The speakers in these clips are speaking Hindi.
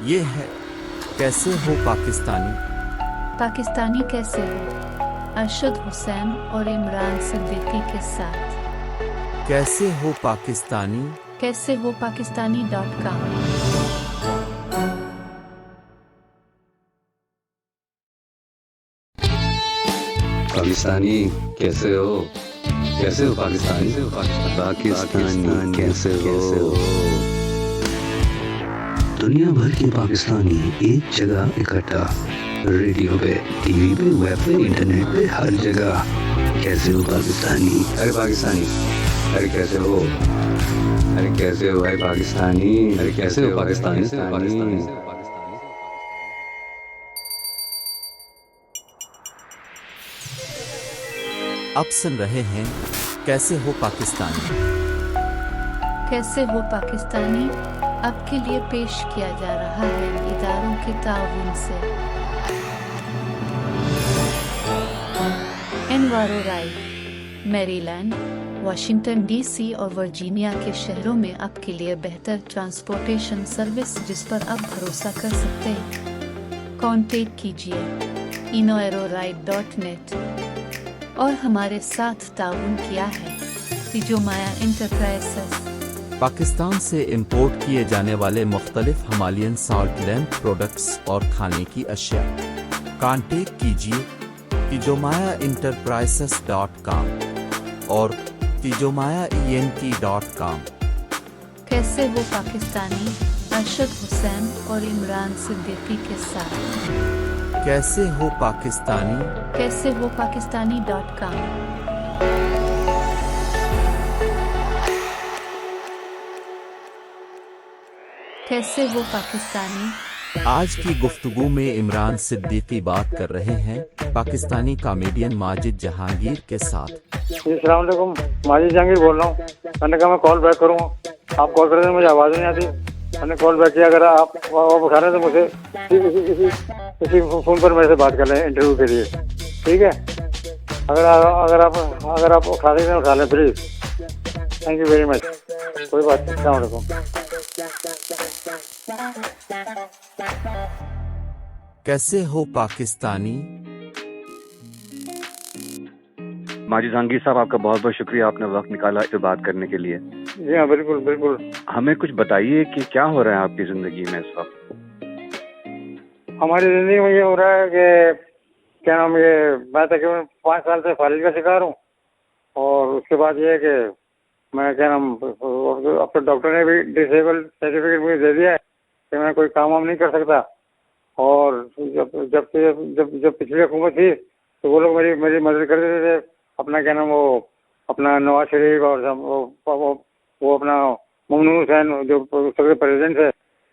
ये है कैसे हो पाकिस्तानी। पाकिस्तानी कैसे हो, अरशद हुसैन और इमरान सिद्दीकी के साथ। कैसे हो पाकिस्तानी। कैसे हो पाकिस्तानी.com। पाकिस्तानी कैसे हो, कैसे हो पाकिस्तानी, पाकिस्तानी कैसे हो। दुनिया भर के पाकिस्तानी एक जगह इकट्ठा, रेडियो पे, टीवी पे, वेब पे, इंटरनेट पे, हर जगह। कैसे हो पाकिस्तानी, अरे पाकिस्तानी, अरे कैसे हो, अरे कैसे हो भाई पाकिस्तानी, अरे कैसे हो पाकिस्तानी। अब सुन रहे हैं कैसे हो पाकिस्तानी। कैसे हो पाकिस्तानी आपके लिए पेश किया जा रहा है इदारों के ताउन से। एनवारो राइड, मैरीलैंड, वाशिंगटन डीसी और वर्जीनिया के शहरों में आपके लिए बेहतर ट्रांसपोर्टेशन सर्विस जिस पर आप भरोसा कर सकते हैं। कॉन्टेक्ट कीजिए inoaeroride.net और हमारे साथ ताउन किया है तिजोमाया इंटरप्राइजेस। पाकिस्तान से इंपोर्ट किए जाने वाले मुख्तलिफ हिमालयन साल्ट लैम्प प्रोडक्ट्स और खाने की अशिया। कांटेक्ट कीजिए तिजोमाया enterprises.com और tijomayaent.com। कैसे हो पाकिस्तानी अरशद हुसैन और इमरान सिद्दीकी के साथ। कैसे हो पाकिस्तानी। कैसे हो पाकिस्तानी.com। कैसे हो पाकिस्तानी। आज की गुफ्तगू में इमरान सिद्दीकी बात कर रहे हैं पाकिस्तानी कॉमेडियन माजिद जहांगीर के साथ। अस्सलाम वालेकुम, माजिद जहांगीर बोल रहा हूँ। मैंने कहा मैं कॉल बैक करूँगा, आप कॉल कर रहे थे, मुझे आवाज़ नहीं आती। मैंने कॉल बैक किया, अगर आप उठा रहे तो मुझे इसी फ़ोन पर मेरे से बात कर लें इंटरव्यू के लिए, ठीक है। अगर आप उठा सकते हैं उठा लें please. Thank you very much. कोई बात नहीं। अस्सलाम वालेकुम। कैसे हो पाकिस्तानी। माजिद जहांगीर साहब, आपका बहुत बहुत शुक्रिया, आपने वक्त निकाला इस बात करने के लिए। जी हाँ, बिल्कुल बिल्कुल। हमें कुछ बताइए कि क्या हो रहा है आपकी जिंदगी में इस वक्त। हमारी जिंदगी में ये हो रहा है कि क्या नाम, ये मैं तकरीबन 5 साल से फालिज का शिकार हूँ। और उसके बाद ये है कि मैं क्या नाम, अब तो डॉक्टर ने भी डिसेबल सर्टिफिकेट मुझे दे दिया है कि मैं कोई काम वाम नहीं कर सकता। और जब पिछली हुकूमत थी तो वो लोग मेरी मदद कर देते थे। अपना क्या नाम, वो अपना नवाज शरीफ और वो अपना ममनून हुसैन जो सबके प्रेसिडेंट है,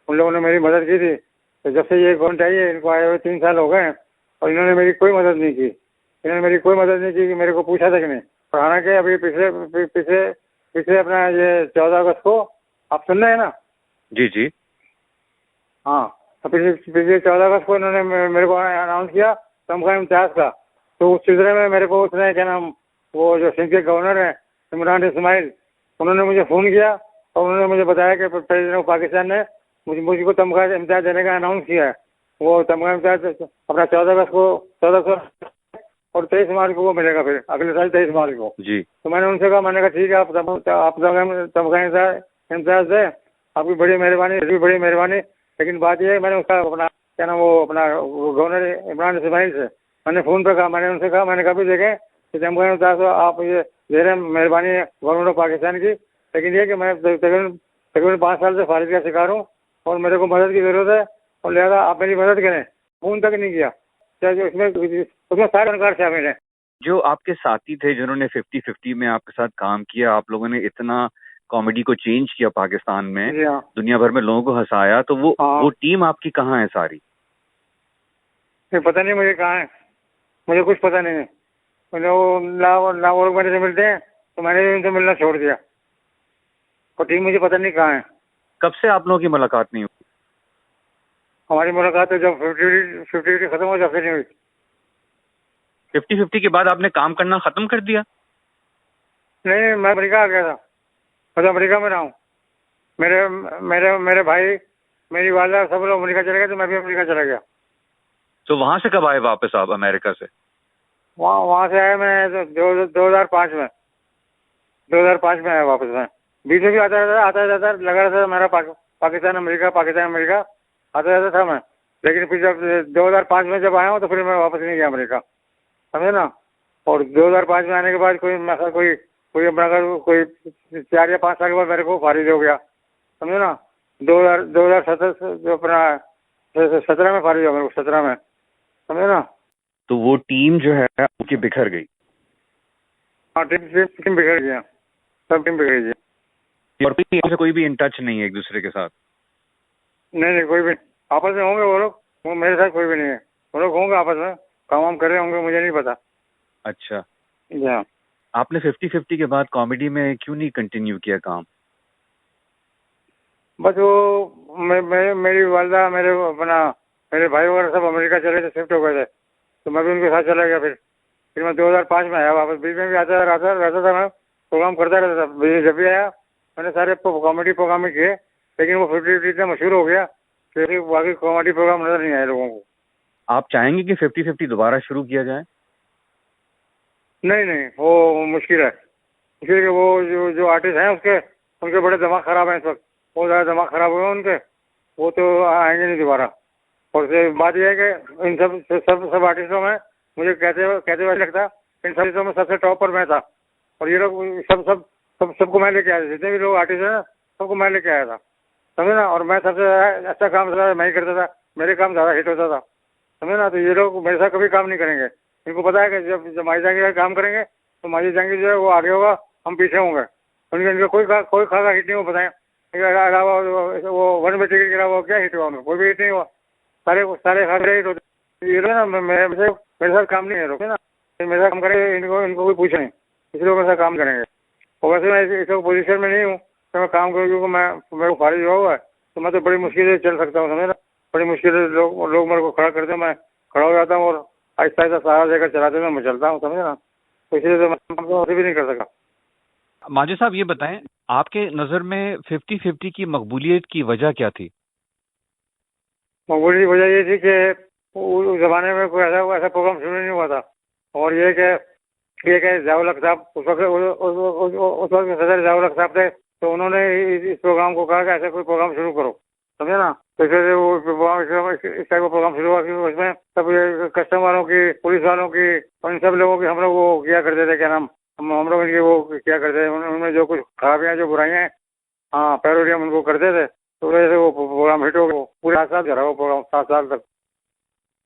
उन लोगों ने मेरी मदद की थी। तो जब से ये गवर्नमेंट आई है, इनको आए हुए 3 साल हो गए हैं और इन्होंने मेरी कोई मदद नहीं की। इन्होंने मेरी कोई मदद नहीं की कि मेरे को पूछा तक नहीं। और हालांकि अभी पिछले अपना ये 14 अगस्त को, आप सुन रहे हैं ना? जी जी। हाँ, तो पिछले 14 अगस्त को इन्होंने मेरे को अनाउंस किया तमगा इम्तियाज का। तो उस सिलसिले में मेरे को उसने क्या नाम, वो जो सिंध के गवर्नर हैं इमरान इस्माइल, उन्होंने मुझे फ़ोन किया और उन्होंने मुझे बताया कि प्रेसिडेंट ऑफ पाकिस्तान ने मुझको तमगा इम्तियाज देने का अनाउंस किया है। वो तमगा इम्तियाज अपना 14 अगस्त को 14 और 23 मार्च को वो मिलेगा, फिर अगले साल 23 मार्च को जी। तो मैंने उनसे कहा, मैंने कहा ठीक है, आप तमगा इम्तियाज दें, आपकी बड़ी मेहरबानी। लेकिन बात यह है, मैंने उसका अपना क्या नाम, वो अपना गवर्नर इमरान इस्माइल से मैंने फ़ोन पर कहा, मैंने उनसे कहा, मैंने कहा भी देखें कि तमगा इम्तियाज आप ये दे रहे हैं, मेहरबानी है गवर्नमेंट ऑफ पाकिस्तान की। लेकिन ये कि मैं तकरीबन 5 साल से फारिज का शिकार हूँ और मेरे को मदद की ज़रूरत है और लिहाजा आप मेरी मदद करें। फ़ोन तक नहीं किया। उसमें सारे जानकार शामिल हैं। जो आपके साथी थे जिन्होंने 50-50 में आपके साथ काम किया, आप लोगों ने इतना कॉमेडी को चेंज किया पाकिस्तान में, दुनिया भर में लोगों को हंसाया, तो वो टीम आपकी कहाँ है सारी? पता नहीं मुझे कहाँ है, मुझे कुछ पता नहीं है। ना वो लोग मेरे से मिलते हैं तो मैंने उनसे मिलना छोड़ दिया और टीम मुझे पता नहीं कहाँ है। कब से आप लोगों की मुलाकात नहीं हुई? हमारी मुलाकात तो जब 50-50 खत्म हो, जब से नहीं हुई। 50-50 के बाद आपने काम करना खत्म कर दिया? नहीं, मैं अमेरिका आ गया था, मैं तो अमेरिका में रहा हूँ। मेरे भाई मेरी वाला सब लोग अमेरिका चले गए, तो मैं भी अमेरिका चला गया। तो वहां से कब आए वापस आप अमेरिका से? वहाँ से आया मैं 2005 में। 2005 में आया वापस मैं। बीच में भी आता जाता लगा रहता था मेरा, पाकिस्तान अमेरिका आता जाता था मैं। लेकिन फिर जब 2005 में जब आया हूँ तो फिर मैं वापस नहीं गया अमेरिका, समझे ना। और 2005 में आने के बाद कोई अपना कोई 4 या 5 साल के बाद मेरे को फारिग हो गया, समझे ना। 2017 जो अपना 17 में फारिग हो मेरे को, 17 में, समझे ना। तो वो टीम जो है उनकी बिखर गई? हाँ, टीम बिगड़ गया, सब टीम बिगड़ गई। और कोई भी इन टच नहीं है एक दूसरे के साथ? नहीं, कोई भी आपस में होंगे वो लोग, वो मेरे साथ कोई भी नहीं है। वो लोग होंगे आपस में, काम कर रहे होंगे, मुझे नहीं पता। अच्छा, हाँ। आपने 50-50 के बाद कॉमेडी में क्यों नहीं कंटिन्यू किया काम? बस वो मेरी वालदा, मेरे भाई वगैरह सब अमेरिका चले थे, शिफ्ट हो गए थे, तो मैं भी उनके साथ चला गया। फिर मैं 2005 में आया वापस। बीच में भी आता रहता था, मैं प्रोग्राम करता रहता था। जब भी आया मैंने सारे कॉमेडी प्रोग्राम किए, लेकिन वो 50-50 इतना मशहूर हो गया फिर बाकी कॉमेडी प्रोग्राम नजर नहीं आए लोगों को। आप चाहेंगे कि 50-50 दोबारा शुरू किया जाए? नहीं, वो मुश्किल है, इसलिए वो जो आर्टिस्ट हैं उनके बड़े दिमाग खराब हैं इस वक्त, बहुत ज़्यादा दिमाग खराब हुए हैं उनके, वो तो आएंगे नहीं दोबारा। और बात यह है कि इन सब आर्टिस्टों में मुझे कहते हुए लगता, इन सब आर्टिस्टों में सबसे टॉप पर मैं था। और ये लोग सबको मैं लेके आया था, जितने भी लोग आर्टिस्ट हैं ना सबको मैं लेके आया था, समझे ना। और मैं सबसे अच्छा काम मैं ही करता था, मेरे काम ज़्यादा हिट होता था, समझे ना। तो ये लोग मेरे साथ कभी काम नहीं करेंगे। इनको पता है कि जब माई जाएंगे का काम करेंगे तो माई जाएंगे जो है वो आगे होगा, हम पीछे होंगे। इनका कोई खासा हिट नहीं हो, बताएं अलावा वो 1 वे टिकट के अलावा क्या हिट हुआ उनको, कोई भी हिट नहीं हुआ। सारे खासे हिट होते। ये लोग ना मेरे साथ काम नहीं है लोग, है ना। मेरे साथ काम करेंगे, इनको कोई पूछे नहीं, इसलिए मेरे साथ काम करेंगे। और वैसे मैं इस पोजीशन में नहीं हूँ तो मैं काम करूँ, क्योंकि मेरे को फारिग हुआ है तो मैं तो बड़ी मुश्किल से चल सकता हूँ, समझे ना। बड़ी मुश्किल से लोग मेरे को खड़ा करते हैं, मैं खड़ा हो जाता हूँ और आहिस्ता आहिस्ता सहारा देकर चलाते हैं, मैं चलता हूँ, समझे ना। तो इसलिए तो मैं भी नहीं कर सका। माजिद साहब ये बताएं, आपके नज़र में 50-50 की मकबूलियत की वजह क्या थी? मकबूलियत की वजह ये थी कि उस जमाने में कोई ऐसा प्रोग्राम शुरू नहीं हुआ था। और ये कि ज़ियाउल हक साहब उस वक्त सदर ज़ियाउल हक साहब थे, तो उन्होंने इस प्रोग्राम को कहा कि ऐसा कोई प्रोग्राम शुरू करो, समझे ना। तो इसलिए वो इस टाइप का प्रोग्राम शुरू हुआ कि उसमें सब कस्टम वालों की, पुलिस वालों की और इन सब लोगों की हम लोग वो किया करते थे, क्या नाम, हम लोग इनकी वो किया करते थे। उनमें जो कुछ खराबियाँ, जो बुराइयाँ हैं, हाँ, पैरोडियम उनको करते थे। तो वजह से वो प्रोग्राम हिट हो गया। पूरे 7 साल चला वो प्रोग्राम, 7 साल तक।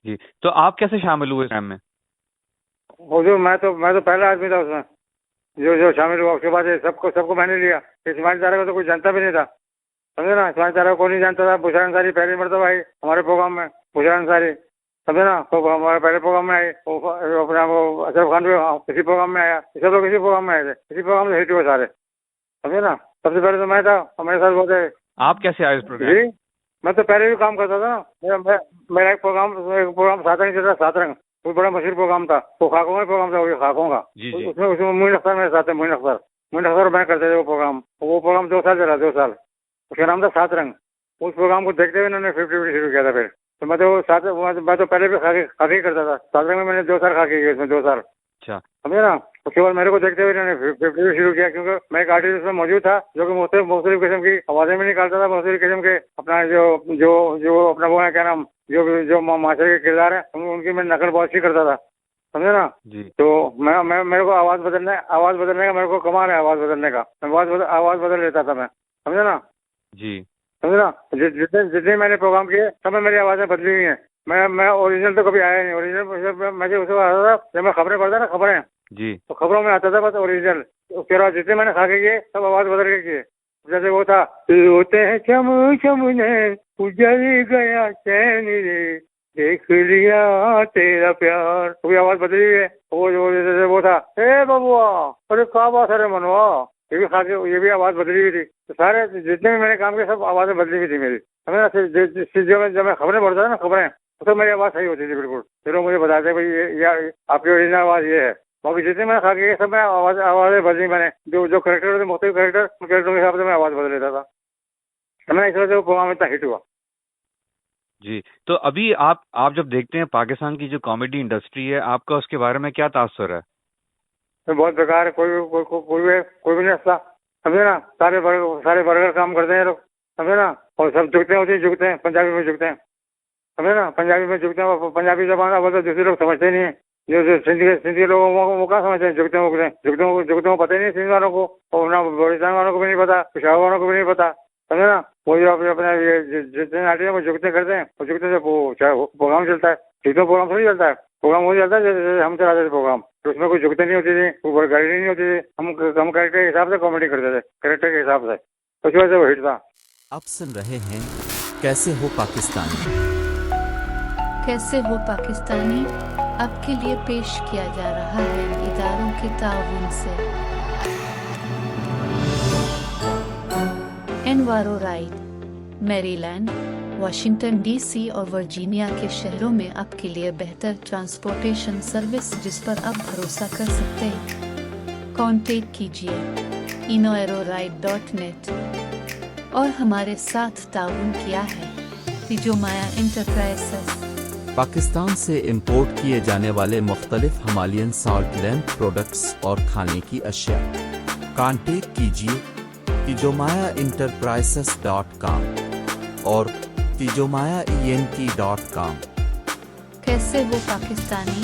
जी, तो आप कैसे शामिल हुए काम में? वो जो मैं तो पहला आदमी था उसमें जो शामिल हुआ। उसके बाद सबको मैंने लिया। इस्माइल तारा को तो कोई जानता भी नहीं था, समझे ना। इस्माइल तारा को नहीं जानता था। बुशरा अंसारी पहली मरतबा आई हमारे प्रोग्राम में, बुशरा अंसारी, समझे ना। तो हमारे पहले प्रोग्राम में आई। अपना वो अशरफ खान भी इसी प्रोग्राम में आया। सब लोग इसी प्रोग्राम में आए थे, इसी प्रोग्राम से हिट हुए सारे, समझे ना। सबसे पहले तो मैं था और मेरे साथ वो थे। आप कैसे आए इस प्रोग्राम? जी, मैं तो पहले भी काम करता था ना। मेरा एक प्रोग्राम सातरंग चलता, सातरंग, वो बड़ा मशहूर प्रोग्राम था। वो खाकों का प्रोग्राम था, वो खाकों का। उसमें मोइन अख्तर मेरे साथ है, मोइन अख्तर मैं करते थे वो प्रोग्राम 2 साल चला, 2 साल। उसका नाम था सातरंग। उस प्रोग्राम को देखते हुए इन्होंने 50-50 शुरू किया था। फिर तो मैं तो पहले भी खाके करता था। सातरंग में मैंने 2 साल खाके किए, इसमें 2 साल, अच्छा, समझे ना। उसके बाद मेरे को देखते हुए इन्होंने 50 शुरू किया, क्योंकि मैं एक आर्टिस्ट में मौजूद था जो कि मुख्तलिफ किस्म की आवाजें भी निकालता था, मुख्तलिफ किस्म के अपना जो अपना वो है, क्या नाम, जो माशरे के किरदार है उनकी मैं नकल बहुत सी करता था, समझे ना जी। तो मैं मेरे को आवाज बदलने का मेरे को कमाल है, आवाज बदलने का। आवाज बदल लेता था मैं, समझे ना जी, समझे ना। जितने मैंने प्रोग्राम किए सब में मेरी आवाजें बदली हुई हैं। मैं ओरिजिनल तो कभी आया नहीं। ओरिजिनल मैं उसे आता था जब मैं खबरें पढ़ता ना, खबरें जी, तो खबरों में आता था बस ओरिजिनल। उसके बाद जितने मैंने खा के किए सब आवाज बदल के किए। जैसे वो था, होते हैं चम चमने उजल गया चैन रे, देख लिया तेरा प्यार, वो भी आवाज बदली हुई है। वो जैसे वो था, ए बबुआ, अरे क्या बात है रे मनवा, ये भी खा के, ये भी आवाज बदली हुई थी। तो सारे जितने भी मैंने काम किए सब आवाजें बदली हुई थी मेरी, हमें। जब मैं खबरें पढ़ता था ना, खबरें, तो मेरी आवाज सही होती थी बिल्कुल। फिर वो मुझे बताते भाई ये आपकी ओरिजिनल आवाज ये है। बाकी जितने मैंने खा के सब मैं आवाजें बदली मैंने, जो करेक्टर होते मुख्तलिफ करेक्टर, उन करेक्टरों के हिसाब से मैं आवाज बदल लेता था। मैं इस वजह से वो प्रोग्राम इतना हिट हुआ। जी, तो अभी आप जब देखते हैं पाकिस्तान की जो कॉमेडी इंडस्ट्री है, आपका उसके बारे में क्या तासुर है? तो बहुत बेकार है, कोई भी नहीं हंसता, समझे ना। सारे बर्गर काम करते हैं लोग, समझे ना। और सब झुकते हैं, उसी झुकते हैं, पंजाबी में झुकते हैं, समझे ना। पंजाबी में झुकते हैं, और पंजाबी जबान अब तो दूसरे लोग समझते नहीं है। जो सिंधी लोगों वो कहाँ समझते हैं, झुकते हैं पता ही नहीं सिंधी वालों को, और ना बलोचिस्तान वालों को भी नहीं पता, पेशावर वालों को भी नहीं पता, समझे ना। वो जो अपना ये जितने नाटे हैं वो झुकते करते हैं, और झुकते से प्रोग्राम चलता है। झुकते प्रोग्राम थोड़ी चलता है, प्रोग्राम हो जाता है जैसे हम चलाते थे प्रोग्राम, तो उसमें कोई झुकते नहीं होती थी, कोई गाड़ी नहीं होती थी। हम कैरेक्टर के हिसाब से कॉमेडी करते थे, कैरेक्टर के हिसाब से, उस वजह से वो हिट था। आप सुन रहे हैं कैसे हो पाकिस्तानी। कैसे हो पाकिस्तानी आपके लिए पेश किया जा रहा है इदारों के ताउन से। एनवारो राइड, मैरीलैंड, वाशिंगटन डीसी और वर्जीनिया के शहरों में आपके लिए बेहतर ट्रांसपोर्टेशन सर्विस जिस पर आप भरोसा कर सकते हैं। कॉन्टेक्ट कीजिए inoaeroride.net और हमारे साथ ताउन किया है तिजोमाया इंटरप्राइजेस। पाकिस्तान से इंपोर्ट किए जाने वाले मुख्तलिफ हिमालयन साल्ट लैम्प प्रोडक्ट्स और खाने की अशिया। कॉन्टेक्ट कीजिए तिजोमाया enterprises.com और tijomayaent.com। कैसे वो पाकिस्तानी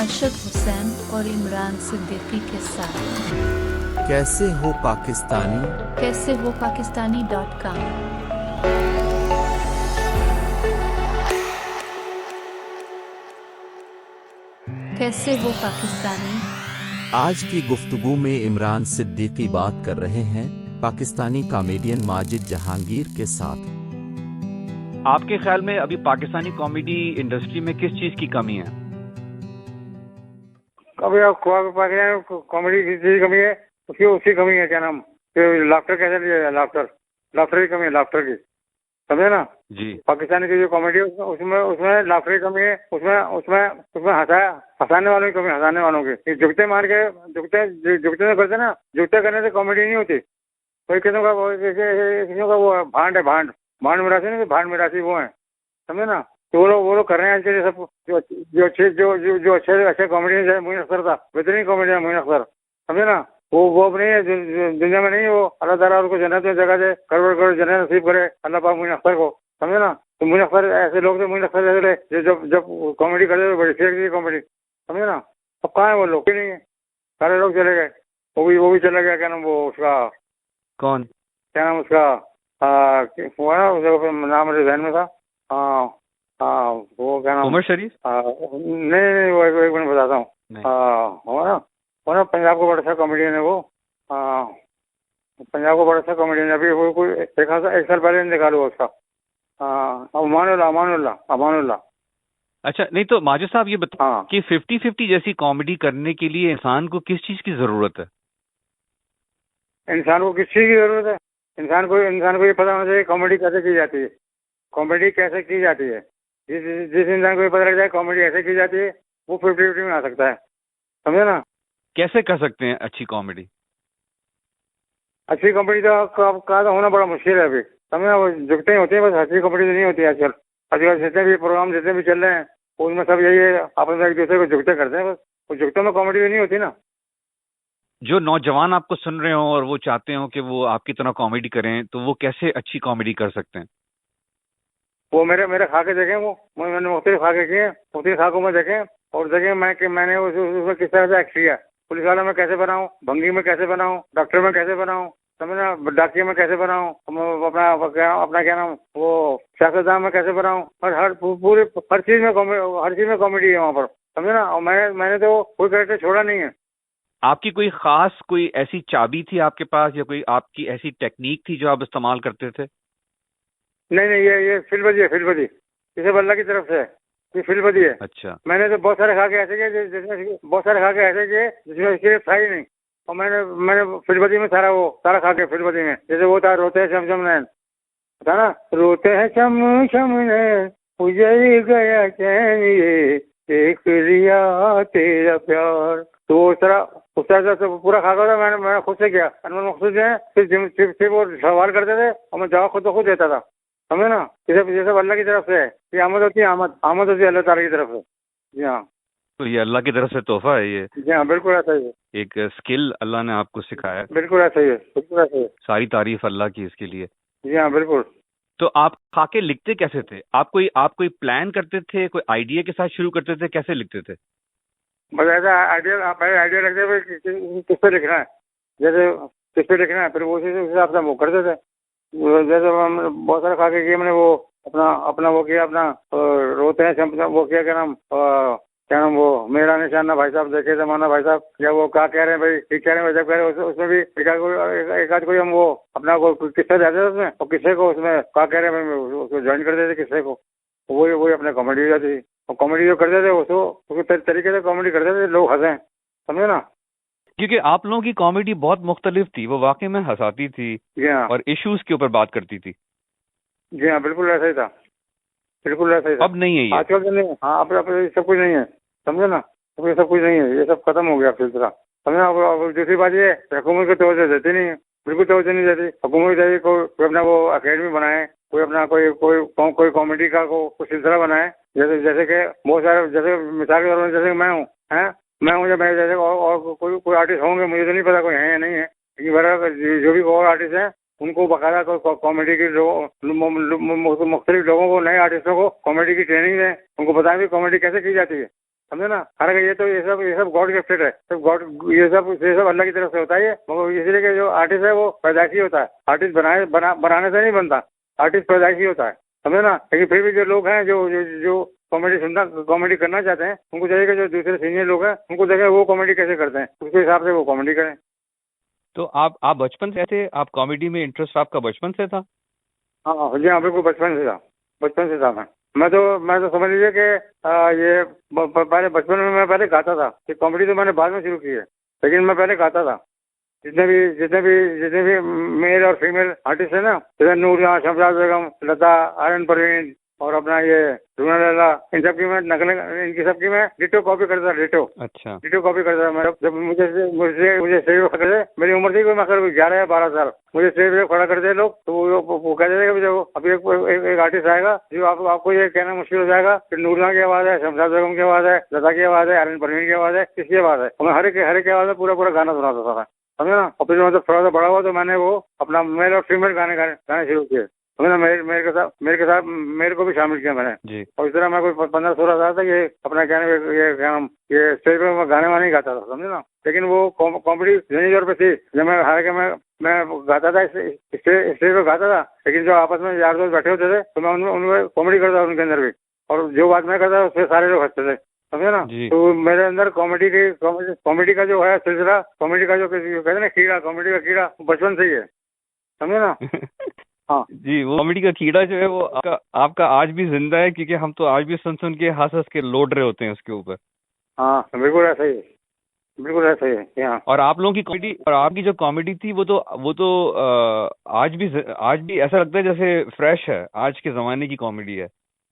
अरशद हुसैन और इमरान सिद्दीकी के साथ। कैसे हो पाकिस्तानी। कैसे वो पाकिस्तानी.com। कैसे वो पाकिस्तानी। आज की गुफ्तगू में इमरान सिद्दीकी बात कर रहे हैं पाकिस्तानी कॉमेडियन माजिद जहांगीर के साथ। आपके ख्याल में अभी पाकिस्तानी कॉमेडी इंडस्ट्री में किस चीज की कमी है? अभी कॉमेडी की कमी है, उसकी कमी है, क्या नाम, लाफ्टर कैसे लिया, लाफ्टर की कमी है, लाफ्टर की, समझे ना जी। पाकिस्तानी की जो कॉमेडी है उसमें लाफ्टर की कमी है, उसमें हंसाने वालों की कमी, हंसाने वालों की। झुकते मार के झुकते करते ना, झुकते करने से कॉमेडी नहीं होती। कोई किसी का वो भांड है, भांड मिरासी नहीं, भांड मिरासी वो है, समझे ना। तो वो लोग कर रहे हैं आज के सब जो अच्छे कॉमेडियन है। मोइन अख्तर था, बेहतरीन कॉमेडियन मोइन अख्तर, समझे ना। वो अब नहीं है दुनिया में, नहीं है वो। अल्लाह ताला उनको जन्नत में जगह दे, करोड़ जन्नत नसीब करे अल्लाह पाक मोइन अख्तर को, समझे ना। तो मोइन अख्तर ऐसे लोग थे, मोइन अख्तर ऐसे थे जब कॉमेडी करते थे बड़ी शेख थी कॉमेडी, समझे ना। अब कहाँ है वो लोग, नहीं है, सारे लोग चले गए। वो भी चला गया, क्या नाम वो उसका, कौन, क्या नाम उसका, वो है ना उस जगह पे, नाम मेरे ध्यान में था। वो क्या नाम, उमर शरीफ। नहीं वो एक मिनट बताता हूँ। वो ना पंजाब को बड़ा अच्छा कॉमेडियन है वो। पंजाब को बड़ा अच्छा कॉमेडियन है। अभी वो कोई एक साल पहले निकाल हुआ उसका, अमानुल्लाह। अच्छा, नहीं तो माजिद साहब ये बताओ कि 50-50 जैसी कॉमेडी करने के लिए इंसान को किस चीज की जरूरत है? इंसान को किस चीज की जरूरत है? इंसान को ये पता होना चाहिए कॉमेडी कैसे की जाती है, कॉमेडी कैसे की जाती है। जिस इंसान को ये पता लग जाए कॉमेडी ऐसे की जाती है, वो 50-50 में आ सकता है, समझे ना। कैसे कर सकते हैं अच्छी कॉमेडी? अच्छी कॉमेडी का होना बड़ा मुश्किल है अभी, समझे ना। वो झुकते ही होते हैं, बस अच्छी कॉमेडी तो नहीं होती आजकल जितने भी प्रोग्राम जितने भी चल रहे हैं उनमें सब यही है, आपस में एक दूसरे को झुकते करते हैं, बस वो झुकते में कॉमेडी तो नहीं होती ना। जो नौजवान आपको सुन रहे हो और वो चाहते हो कि वो आपकी तरह कॉमेडी करें, तो वो कैसे अच्छी कॉमेडी कर सकते हैं? वो मेरे खाके देखें, मैंने मुख्तलिफ खाके किए, मुख्तलिफ खाकों में देखें और देखें मैंने उसमें किस तरह से एक्ट किया। पुलिस वाला में कैसे बनाऊं, भंगी में कैसे बनाऊं, डॉक्टर में कैसे बनाऊं, समझना, डाकिया में कैसे बनाऊं, अपना क्या नाम वो सियासतदान में कैसे बनाऊं, और हर चीज में कॉमेडी है वहाँ पर, समझे ना। और मैंने तो कोई कैरेक्टर छोड़ा नहीं है। आपकी कोई ऐसी चाबी थी आपके पास, या कोई आपकी ऐसी टेक्निक थी जो आप इस्तेमाल करते थे? नहीं, ये फिल्बदी है, इसे बल्ला की तरफ से ये फिल्बदी है। अच्छा। मैंने तो बहुत सारे खाके ऐसे किए जिसमें इसके था ही नहीं, और मैंने फिल्बदी में सारा खाके फिल्बदी में, जैसे वो था रोते हैं शम नैन, था ना, रोते हैं शम नैन उजड़ गया चैन ये देख लिया तेरा प्यार। तो उस तरह से पूरा खाका था, मैंने खुद से किया। अनवर मकसूद जो है सिर्फ वो सवाल करते थे और मैं जवाब खुद देता था, समझे ना। जैसे अल्लाह की तरफ से है, ये आमद होती है, आमद होती है अल्लाह ताला की तरफ से। जी हाँ। तो ये अल्लाह की तरफ से तोहफा है ये, जी हाँ, बिल्कुल ऐसा ही है। एक स्किल अल्लाह ने आपको सिखाया। बिल्कुल ऐसा ही है, बिल्कुल ऐसा ही है। सारी तारीफ अल्लाह की इसके लिए। जी हाँ, बिल्कुल। तो आप खाके लिखते कैसे थे? आप कोई प्लान करते थे, कोई आइडिया के साथ शुरू करते थे, कैसे लिखते थे? बस ऐसा आइडिया, पहले आइडिया रखते थे किस पे लिखना है, जैसे किस पे लिखना है, फिर वो उसी हिसाब से हम वो करते थे। जैसे हम बहुत सारे खा के किए, मैंने वो अपना वो किया, अपना रोते हैं वो किया, क्या नाम वो मेरा निशाना भाई साहब, देखे जमाना भाई साहब, या वो क्या कह रहे हैं भाई, ठीक कह रहे हैं जब कह रहे हैं, उसमें भी एक आध कोई हम वो अपना को किस्सा देते थे उसमें, और किस्से को उसमें क्या कह रहे हैं उसको ज्वाइन कर देते किस्से को, वही अपने कॉमेडी हो जाती थी। और कॉमेडी जो करते थे उसको तरीके से कॉमेडी करते थे, लोग हंसे, समझे ना। क्योंकि आप लोगों की कॉमेडी बहुत मुख्तलिफ थी, वो वाकई में हंसाती थी। जी हाँ। और इश्यूज के ऊपर बात करती थी। जी हाँ, बिल्कुल ऐसा ही था, बिल्कुल ऐसा ही था। अब नहीं है ये। आजकल तो नहीं। हाँ, अब सब कुछ नहीं है, समझे ना। अब ये सब कुछ नहीं है, ये सब खत्म हो गया सिलसिला, समझे ना। अब दूसरी बात ये हुकूमत को तवज्जो देती नहीं है, बिल्कुल तवज्जो नहीं देती। हुकूमत चाहिए कोई अपना वो अकेडमी बनाए, कोई अपना कोई कॉमेडी का कोई सिलसिला बनाए। जैसे कि बहुत सारे, जैसे मिसाल के तौर पर जैसे मैं हूँ जब मैं जैसे और कोई आर्टिस्ट होंगे, मुझे तो नहीं पता कोई है या नहीं है, लेकिन मेरा जो भी और आर्टिस्ट हैं उनको बकायदा कॉमेडी के मुख्तलिफ लोगों को, नए आर्टिस्टों को कॉमेडी की ट्रेनिंग दें, उनको बताएं भी कॉमेडी कैसे की जाती है, समझे ना। हालांकि ये सब गॉड गिफ्टेड है, सब गॉड, ये सब अल्लाह की तरफ से होता है। मगर इसलिए कि जो आर्टिस्ट है वो पैदाइशी होता है, आर्टिस्ट बनाने से नहीं बनता, आर्टिस्ट पैदाइशी होता है, समझे ना। लेकिन फिर भी जो लोग हैं जो कॉमेडी करना चाहते हैं, उनको चाहिए कि जो दूसरे सीनियर लोग हैं उनको देखें वो कॉमेडी कैसे करते हैं, उसके हिसाब से वो कॉमेडी करें। तो आप बचपन से थे, आप कॉमेडी में इंटरेस्ट आपका बचपन से था? हाँ जी हाँ, बिल्कुल बचपन से था मैं तो समझ लीजिए कि ये पहले बचपन में मैं पहले गाता था। ये कॉमेडी तो मैंने बाद में शुरू की है, लेकिन मैं पहले गाता था। जितने भी मेल और फीमेल आर्टिस्ट है ना, जैसे नूर, शमशाद बेगम, लता, आर्यन परवीन और अपना ये रूना लैला, इन सबकी मैं इनकी सबकी मैं डिटो कॉपी करता था, डिटो कॉपी करता था मैं। जब मुझे स्टेज पर खड़े, मेरी उम्र थी मैं 11 या 12 साल, मुझे स्टेज पे खड़ा करते लोग, तो वो कहते थे कि देखो अभी एक आर्टिस्ट आएगा जो आपको ये कहना मुश्किल हो जाएगा कि नूरना की आवाज है, शमशाद बेगम की आवाज है, लता की आवाज है, आर्यन परवीन की आवाज है, किसकी आवाज है। मैं हर एक आवाज में पूरा गाना सुनाता था, समझे ना। और फिर मतलब थोड़ा सा बड़ा हुआ तो मैंने वो अपना मेल और फीमेल गाने शुरू किए, समझे ना। मेरे साथ मेरे को भी शामिल किया मैंने जी। और इस तरह मैं कोई 15-16 साल तक ये अपना ये स्टेज पे मैं गाने वाने ही गाता था, समझे ना। लेकिन वो कॉमेडी जनी जोर पे थी, जब मैं गाता था, स्टेज पे गाता था, लेकिन जो आपस में यार दोस्त बैठे होते थे तो मैं उनमें कॉमेडी करता था, उनके अंदर भी। और जो बात मैं करता था उससे सारे लोग हंसते थे, समझे ना। तो मेरे अंदर कॉमेडी का जो है सिलसिला, कॉमेडी का जो कहते हैं ना कीड़ा, कॉमेडी का कीड़ा बचपन से ही है, समझे ना। हाँ जी, वो कॉमेडी का कीड़ा जो है वो आपका आज भी जिंदा है, क्योंकि हम तो आज भी सुन के हंस के लौट रहे होते हैं उसके ऊपर। हाँ बिल्कुल ऐसा ही है, बिल्कुल ऐसा ही है यहाँ। और आप लोगों की कॉमेडी और आपकी जो कॉमेडी थी वो तो आज भी ऐसा लगता है जैसे फ्रेश है, आज के जमाने की कॉमेडी है।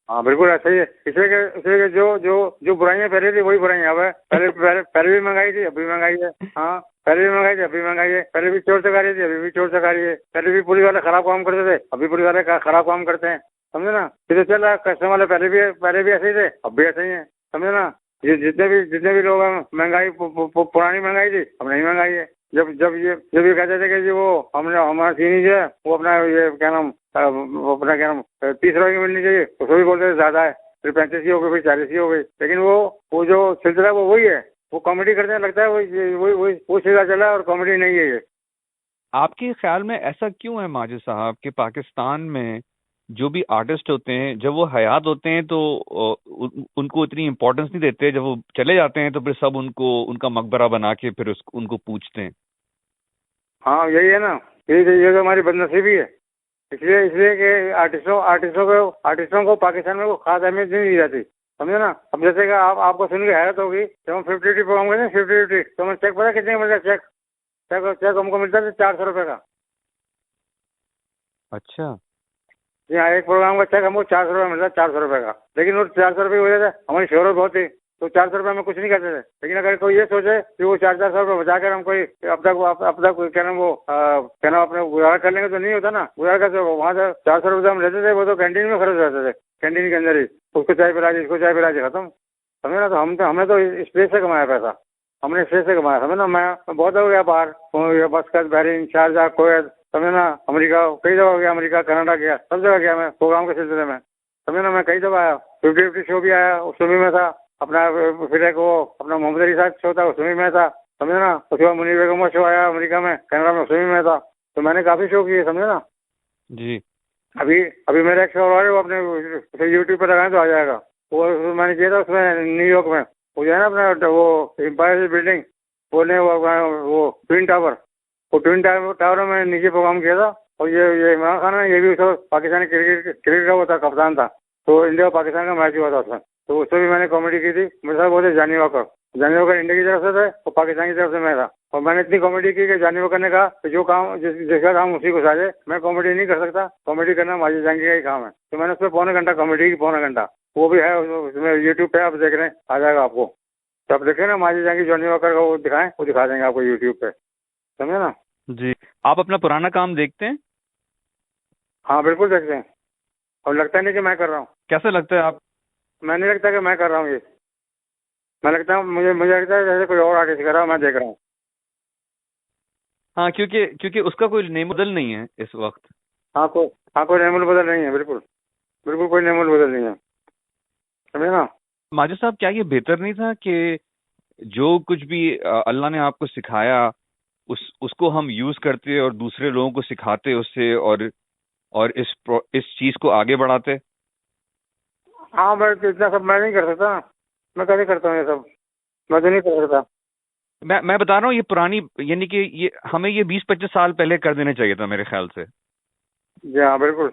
हाँ बिल्कुल ऐसा ही है। इसलिए जो बुराइयां पहले थी वही बुराइयां अब है। पहले भी महंगाई थी, अभी महंगाई है। हाँ, पहले भी महंगाई थी, अभी महंगाई है। पहले भी चोर चकारी थी, अभी भी चोर चकारी है। पहले भी पुलिस वाले खराब काम करते थे, अभी पुलिस वाले खराब काम करते हैं, समझे ना। फिर चल रहा कस्टमर वाले पहले भी ऐसे ही थे, अब भी ऐसे ही है, समझे ना। ये जितने भी लोग हैं, महंगाई पुरानी महंगाई थी, अब नहीं महंगाई है। जब ये कहते थे कि जी वो हमारा चीनी जो है वो अपना ये क्या नाम 30 रुपए की मिलनी चाहिए, उसको भी बोलते थे ज्यादा है, फिर 35 की हो गई, फिर 40 की हो गई। लेकिन वो जो सिलसिला वो वही है, वो कॉमेडी करते हैं, लगता है वो सीधा चला और कॉमेडी नहीं है ये। आपके ख्याल में ऐसा क्यों है माजिद साहब कि पाकिस्तान में जो भी आर्टिस्ट होते हैं, जब वो हयात होते हैं तो उनको इतनी इम्पोर्टेंस नहीं देते, जब वो चले जाते हैं तो फिर सब उनका मकबरा बना के फिर उनको पूछते हैं। हाँ यही है ना, ये तो हमारी बदनसीबी है। इसलिए कि आर्टिस्टों को पाकिस्तान में खास अहमियत नहीं दी जाती, समझे ना। अब जैसे कि आपको सुन के हैरत होगी, जब हम 50-50 प्रोग्राम करते हैं 50-50, तो हमें चेक पता कितने का मिलता है? चेक हमको मिलता है 400 रुपए का। अच्छा जी हाँ, एक प्रोग्राम का चेक हमको 400 रुपये मिलता है, 400 रुपए का। लेकिन वो 400 रुपये की वजह से हमारी शोहरत बहुत थी, तो 400 रुपये में कुछ नहीं करते थे। लेकिन अगर कोई ये सोचे कि वो 400 रुपये बचाकर हम कोई अब तक क्या नाम अपने गुजारा कर लेंगे, तो नहीं होता ना। गुजारा कैसे वहाँ से 400 रुपये हम लेते थे, वो तो कैंटीन में खर्च रहते थे, कैंटीन के अंदर ही, उसको चाय पिला दी, इसको चाय पिला दी, खत्म। समझे ना। तो हमने तो स्पेस से कमाया पैसा, हमने स्पेस से कमाया, समझे ना। मैं बहुत हो गया बाहर, मस्कत, बहरीन, शारजा, कुवैत, समझे ना, अमेरिका, कई जगह गया, अमेरिका, कनाडा गया, सब जगह गया मैं प्रोग्राम के सिलसिले में, समझे ना। मैं कई जगह आया, 50-50 शो भी आया, उसमें भी मैं था अपना। फिर एक वो अपना मोहम्मद अली साहब शो था, उसमें भी मैं था, समझे ना। उसके बाद मुनीर बेगम का शो आया अमेरिका में, कनाडा में, उसमें भी मैं था। तो मैंने काफी शो किए, समझे ना। जी। अभी अभी मेरा एक शो और है, वो अपने यूट्यूब पे लगाए तो आ जाएगा। वो मैंने किया था उसमें न्यूयॉर्क में, वो जो है ना अपना वो एम्पायर बिल्डिंग बोलने, वो ट्विन टावर, वो ट्विन टावर में नीचे प्रोग्राम किया था। और ये इमरान खान है, ये भी उसका पाकिस्तानी क्रिकेट का वो था, कप्तान था। तो इंडिया और पाकिस्तान का मैच हुआ था उसमें, तो उसमें भी मैंने कॉमेडी की थी। मेरे साथ बोलते जानी वॉकर इंडिया की तरफ से थे और पाकिस्तान की तरफ से मैं था। और मैंने इतनी कॉमेडी की कि जानी वॉकर ने कहा कि जो काम जिसका काम उसी को साझे, मैं कॉमेडी नहीं कर सकता, कॉमेडी करना माजिद जहांगीर का ही काम है। तो मैंने उसमें पौने घंटा कॉमेडी की, पौना घंटा, वो भी है उसमें यूट्यूब पे, आप देख रहे हैं, आ जाएगा आपको। तो आप देखें ना, माजिद जहांगीर जॉनी वॉकर का वो दिखाएं, वो दिखा देंगे आपको यूट्यूब पे, समझे ना। जी। आप अपना पुराना काम देखते हैं? हाँ बिल्कुल देखते हैं, और लगता नहीं कि मैं कर रहा हूँ। कैसे लगता है आप? मैं नहीं लगता कि मैं कर रहा हूँ ये, मैं लगता हूँ, मुझे लगता है जैसे कोई और आर्टिस्ट कर रहा हूँ, मैं देख रहा हूँ। हाँ, क्योंकि उसका कोई नेम बदल नहीं है इस वक्त। हाँ कोई नेमुल बदल नहीं है, बिल्कुल बिल्कुल कोई नेमुल बदल नहीं है, समझे ना। माजिद साहब, क्या ये बेहतर नहीं था कि जो कुछ भी अल्लाह ने आपको सिखाया उसको हम यूज करते और दूसरे लोगों को सिखाते उससे, और इस चीज को आगे बढ़ाते? हाँ मैं तो इतना सब मैं नहीं कर सकता, मैं कैसे करता हूँ ये सब, मैं तो नहीं कर सकता। मैं बता रहा हूँ, ये पुरानी, यानी कि ये हमें ये 20-25 साल पहले कर देना चाहिए था मेरे ख्याल से। जी हाँ बिल्कुल,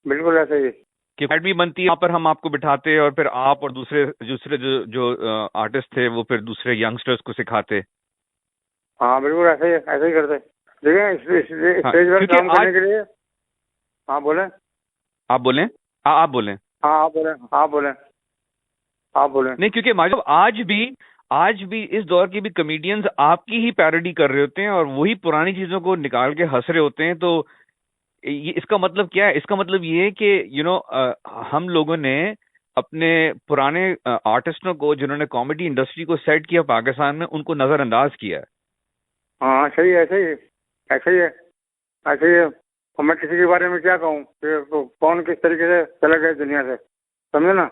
बिल्कुल ऐसा ही। कि फाइट भी बनती है, यहाँ पर हम आपको बिठाते और फिर आप और दूसरे दूसरे जो जो आर्टिस्ट थे वो फिर दूसरे यंगस्टर्स को सिखाते। हाँ बिल्कुल ऐसा ही करते। देखिए हाँ, स्टेज पर क्योंकि काम करने के लिए। हाँ बोले। आप बोलें। आप बोलें। हाँ आप बोले, आप बोले, आप बोले। नहीं, क्योंकि माजिद आज भी इस दौर के भी कॉमेडियंस आपकी ही पैरोडी कर रहे होते हैं और वही पुरानी चीजों को निकाल के हंस रहे होते हैं। तो ये इसका मतलब क्या है? इसका मतलब ये है कि हम लोगों ने अपने पुराने आर्टिस्टों को, जिन्होंने कॉमेडी इंडस्ट्री को सेट किया पाकिस्तान में, उनको नजरअंदाज किया है। हाँ सही है, ऐसा ही है, ऐसा ही है, ऐसा ही है। और मैं किसी के बारे में क्या कहूँ कि कौन किस तरीके से चला गया दुनिया से, समझे ना।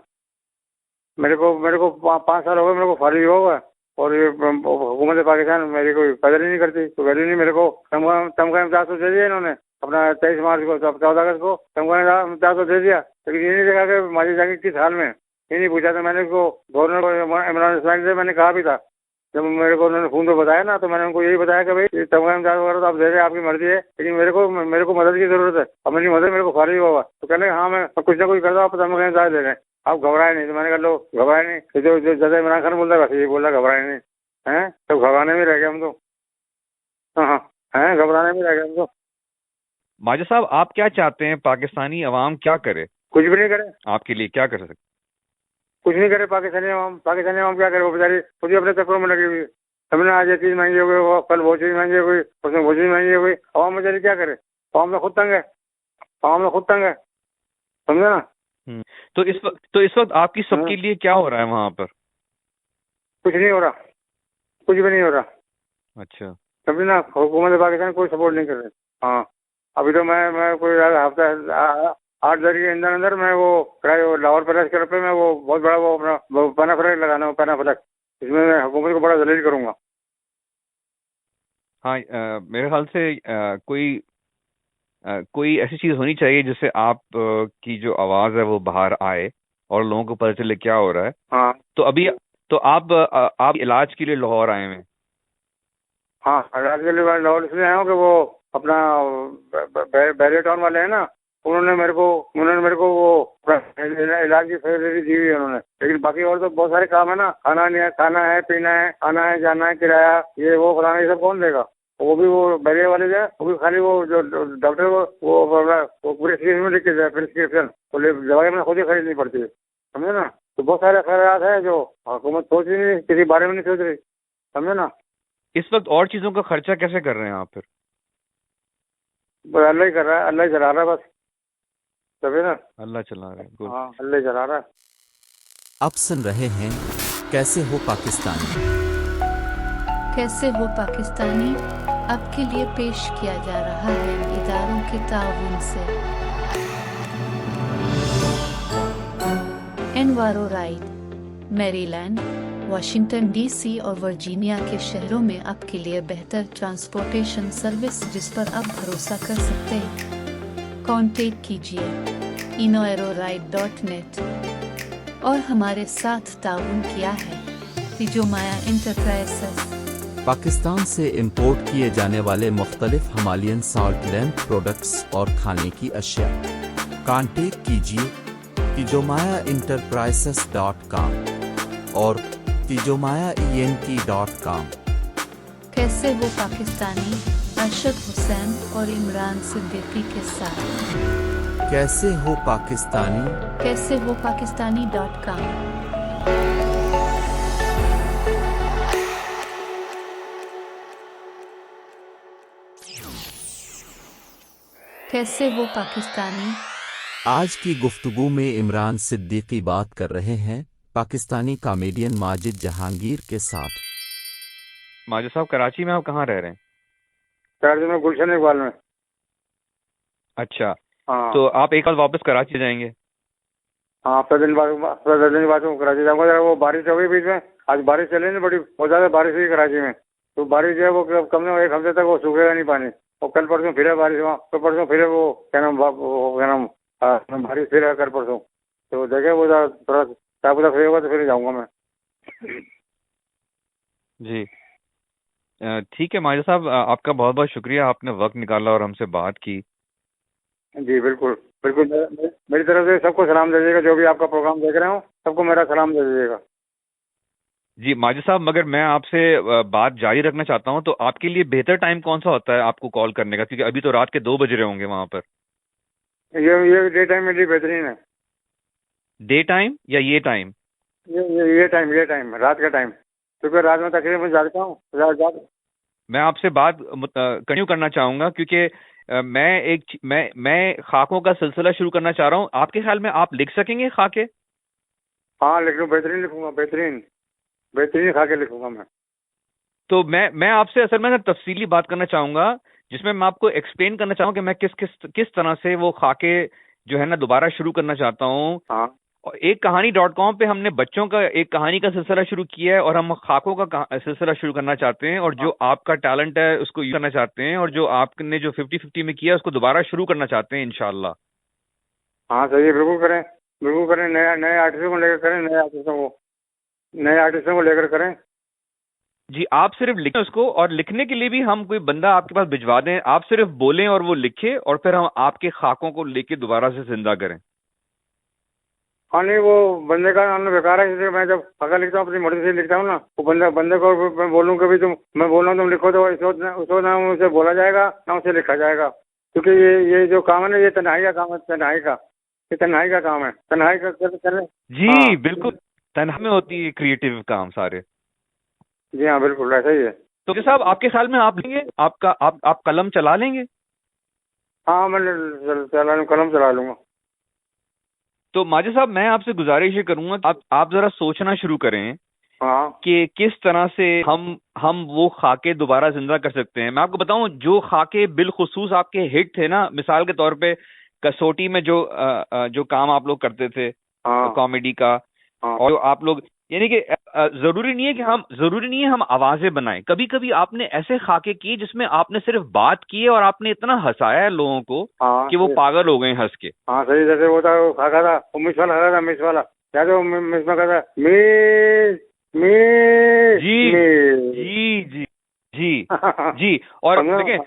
मेरे को 5 साल हो गए मेरे को फारिग हुआ, और ये हुकूमत पाकिस्तान मेरी कोई कदर ही नहीं करती, तो वैल्यू नहीं। मेरे को तमगा इम्तियाज तो दे दिया इन्होंने अपना 23 मार्च को, 14 अगस्त को तमगा इम्तियाज तो दे दिया, लेकिन ये नहीं देखा कि माजिद जहांगीर किस हाल में, ये नहीं पूछा था। मैंने उसको गवर्नर को, इमरान इस्माइल से मैंने कहा भी था, जब मेरे को उन्होंने फोन पे बताया ना, तो मैंने उनको यही बताया कि भाई तमगा इम्तियाज वगैरह तो आप दे रहे हैं, आपकी मर्जी है, लेकिन मेरे को मदद की जरूरत है, अब मेरी मदद मेरे को फारिग होगा। तो कहने हाँ मैं कुछ ना कुछ करता हूँ, आप तमगा इम्तियाज दे रहे हैं, आप घबराए नहीं। तो मैंने कहा लो घबराए नहीं, तो जो जैसे इमरान खान बोल रहा है वैसे ये बोल रहा, घबराए नहीं हैं, तो घबराने में रह गए हम तो। हाँ हाँ हैं, घबराने में रह गए हम तो। माजिद साहब, आप क्या चाहते हैं? पाकिस्तानी अवाम क्या करे? कुछ भी नहीं करे, आपके लिए क्या कर सकते? कुछ नहीं करे। पाकिस्तानी अवाम क्या करे, वो बेचारी खुद ही अपने चक्करों में लगी हुई है। हमने आज ये चीज महंगी हो गई, वो कल वो चीज महंगी हो गई, उसमें वो चीज महंगी हो गई। अवाम बेचारी क्या करे, अवाम तो खुद तंग है, अवाम तो खुद तंग है, समझे ना। तो इस वक्त आपकी सबके लिए क्या हो रहा है वहां पर? कुछ नहीं हो रहा, कुछ भी नहीं हो रहा। अच्छा। समझे ना, हुकूमत पाकिस्तान कोई सपोर्ट नहीं कर रहे। हाँ अभी तो मैं कोई हफ्ता 8 दिन के अंदर मैं वो लाहौर पैलेस क्लब पे मैं वो बहुत बड़ा वो अपना पैना फ्लैग लगाना हूँ, पैना फ्लैग, इसमें मैं हुकूमत को बड़ा जलील करूंगा। हाँ, मेरे ख्याल से कोई ऐसी चीज होनी चाहिए जिससे आप की जो आवाज है वो बाहर आए और लोगों को पता चले क्या हो रहा है। हाँ तो अभी तो आप इलाज के लिए लाहौर आए हैं? हाँ इलाज के लिए लाहौर इसलिए आया हूँ कि वो अपना बैरियर टाउन वाले हैं ना, उन्होंने मेरे को वो इलाज की फैसिलिटी दी हुई है उन्होंने, लेकिन बाकी और तो बहुत सारे काम है ना, खाना है, पीना है, आना है, जाना है, किराया, ये वो फलाना, ये सब कौन देगा। वो भी वो बैरियर वाले जो है, वो भी खाली वो जो डॉक्टर वो प्रिस्क्रिप्शन में लिख के जाए, प्रिस्क्रिप्शन तो दवाई में खुद ही खरीदनी पड़ती है, समझे ना। तो बहुत सारे खैरात है जो हुकूमत सोच ही नहीं, किसी बारे में नहीं सोच रही, समझे ना। इस वक्त और चीजों का खर्चा कैसे कर रहे हैं आप फिर? बस अल्लाह ही कर रहा है, अल्लाह ही चला रहा है बस। तभी ना। अल्लाह चला रहा है, गुड। हाँ, अल्लाह चला रहा है। अब सुन रहे हैं कैसे हो पाकिस्तानी। कैसे हो पाकिस्तानी आपके लिए पेश किया जा रहा है इदारों के ताउन से। एनवारो राइड, मैरीलैंड, वाशिंगटन डीसी और वर्जीनिया के शहरों में आपके लिए बेहतर ट्रांसपोर्टेशन सर्विस जिस पर आप भरोसा कर सकते हैं। कॉन्टेक्ट कीजिए inoaeroride.net और हमारे साथ ताउन किया है तिजोमाया इंटरप्राइजेस। पाकिस्तान से इंपोर्ट किए जाने वाले मुख्तलिफ हिमालयन साल्ट लैम्प प्रोडक्ट्स और खाने की अशिया। कांटेक्ट कीजिए तिजोमाया enterprises.com और tijomayaent.com। कैसे हो पाकिस्तानी अरशद हुसैन और इमरान सिद्दीकी के साथ। कैसे हो पाकिस्तानी। कैसे हो पाकिस्तानी.com। कैसे हो पाकिस्तानी। आज की गुफ्तगू में इमरान सिद्दीकी बात कर रहे हैं पाकिस्तानी कॉमेडियन माजिद जहांगीर के साथ। माजिद साहब, कराची में आप कहाँ रह रहे हैं? कराची में गुलशन इकबाल में। अच्छा, हाँ तो आप एक बार वापस कराची जाएंगे? हाँ, 10 दिन बाद कराची जाऊंगा। जरा वो बारिश हो गई बीच में, आज बारिश चली ना, बड़ी बहुत ज्यादा बारिश हुई कराची में। तो बारिश जो है वो कम से कम 1 हफ्ते तक वो सूखेगा नहीं पानी। और कल परसों फिर है बारिश वहाँ, तो परसों फिर वो क्या नाम बारिश फिर है कल परसों। तो देखे वो थोड़ा साफ सुथरा फ्री होगा तो फिर जाऊंगा मैं। जी, ठीक है माजिद साहब, आपका बहुत बहुत शुक्रिया, आपने वक्त निकाला और हमसे बात की। जी बिल्कुल बिल्कुल। मेरी तरफ से सबको सलाम दे दीजिएगा, जो भी आपका प्रोग्राम देख रहे हो सबको मेरा सलाम दे दीजिएगा। जी माजिद साहब, मगर मैं आपसे बात जारी रखना चाहता हूं, तो आपके लिए बेहतर टाइम कौन सा होता है आपको कॉल करने का? क्योंकि अभी तो रात के 2 बज रहे होंगे वहां पर। ये डे टाइम मेरी बेहतरीन है। डे टाइम या ये टाइम? ये टाइम रात का टाइम, क्योंकि रात में तकरीबन जागता हूँ। मैं आपसे बात कंटिन्यू करना चाहूंगा, क्योंकि मैं खाकों का सिलसिला शुरू करना चाह रहा हूँ। आपके ख्याल में आप लिख सकेंगे खाके? हाँ लिख लूँ, बेहतरीन लिखूंगा, बेहतरीन बेहतरीन खा के लिखूंगा मैं। तो मैं आपसे असल में ना तफसीली बात करना चाहूंगा, जिसमें मैं आपको एक्सप्लेन करना चाहूंगा कि मैं किस तरह से वो खाके जो है ना दोबारा शुरू करना चाहता हूँ। हाँ और एक कहानी.com पे हमने बच्चों का एक कहानी का सिलसिला शुरू किया है, और हम खाकों का सिलसिला शुरू करना चाहते हैं, और जो आपका टैलेंट है उसको यूज करना चाहते हैं, और जो आपने जो 50-50 में किया उसको दोबारा शुरू करना चाहते हैं इंशाल्लाह। हाँ सही है, बिल्कुल करें, बिल्कुल करें। नए आर्टिस्टों को लेकर करें, नए आर्टिस्टों को लेकर करें। जी, आप सिर्फ लिखें उसको, और लिखने के लिए भी हम कोई बंदा आपके पास भिजवा दें। आप सिर्फ बोलें और वो लिखे, और फिर हम आपके खाकों को लेके दोबारा से जिंदा करें। हाँ नहीं, वो बंदे का नाम बेकार है, इसलिए मैं जब खाका लिखता हूँ अपनी मर्जी से लिखता हूँ ना, वो बंदे को मैं बोलूँ कभी मैं बोल रहा हूँ तुम लिखो, तो उसको ना उसे बोला जाएगा ना उसे लिखा जाएगा। क्योंकि ये जो काम है ना, ये तन्हाई का काम है, ये तन्हाई का काम है, तन्हाई का कर। जी हाँ बिल्कुल, तन्हा में होती है क्रिएटिव काम सारे। जी हाँ बिल्कुल ऐसा ही है। तो क्या साहब, आपके ख्याल में आप लेंगे, आप कलम चला लेंगे? हाँ मैं कलम चला लूंगा। तो माजिद साहब, मैं आपसे गुजारिश ये करूंगा, आप जरा सोचना शुरू करें हाँ कि किस तरह से हम वो खाके दोबारा जिंदा कर सकते हैं। मैं आपको बताऊं, जो खाके बिलखुसूस आपके हिट थे ना, मिसाल के तौर पे कसौटी में जो काम आप लोग करते थे हाँ कॉमेडी का, हाँ और जो आप लोग, यानी कि जरूरी नहीं है हम आवाजें बनाएं। कभी कभी आपने ऐसे खाके किए जिसमें आपने सिर्फ बात की है और आपने इतना हंसाया है लोगों को हाँ कि वो पागल हो गए हंस के। हाँ सही। जैसे वो था, वो खाका था, वो मिस वाला खाता था, मिस वाला क्या था, मिस में कहता मिस मिस जी मिस। जी जी जी जी। और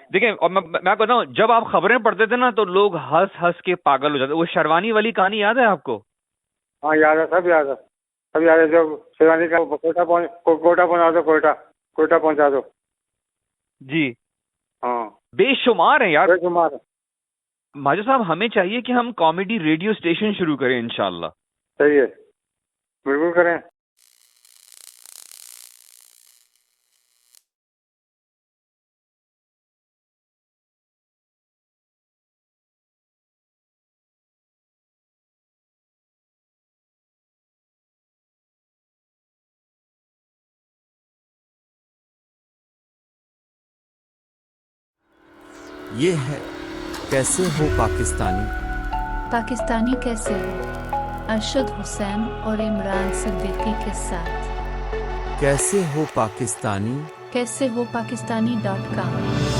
देखें, और मैं बताऊं, जब आप खबरें पढ़ते थे ना तो लोग हंस हंस के पागल हो जाते। वो शेरवानी वाली कहानी याद है आपको? हाँ याद है, सब याद है, सब याद है। जब शेरवानी का कोटा पहुंचा दो, कोटा पहुंचा दो। जी हाँ बेशुमार है यार। बेशुमार। माजिद साहब, हमें चाहिए कि हम कॉमेडी रेडियो स्टेशन शुरू करें इंशाल्लाह। सही है, बिल्कुल करें। ये है कैसे हो पाकिस्तानी। पाकिस्तानी कैसे हो, अरशद हुसैन और इमरान सिद्दीकी के साथ। कैसे हो पाकिस्तानी। कैसे हो पाकिस्तानी.com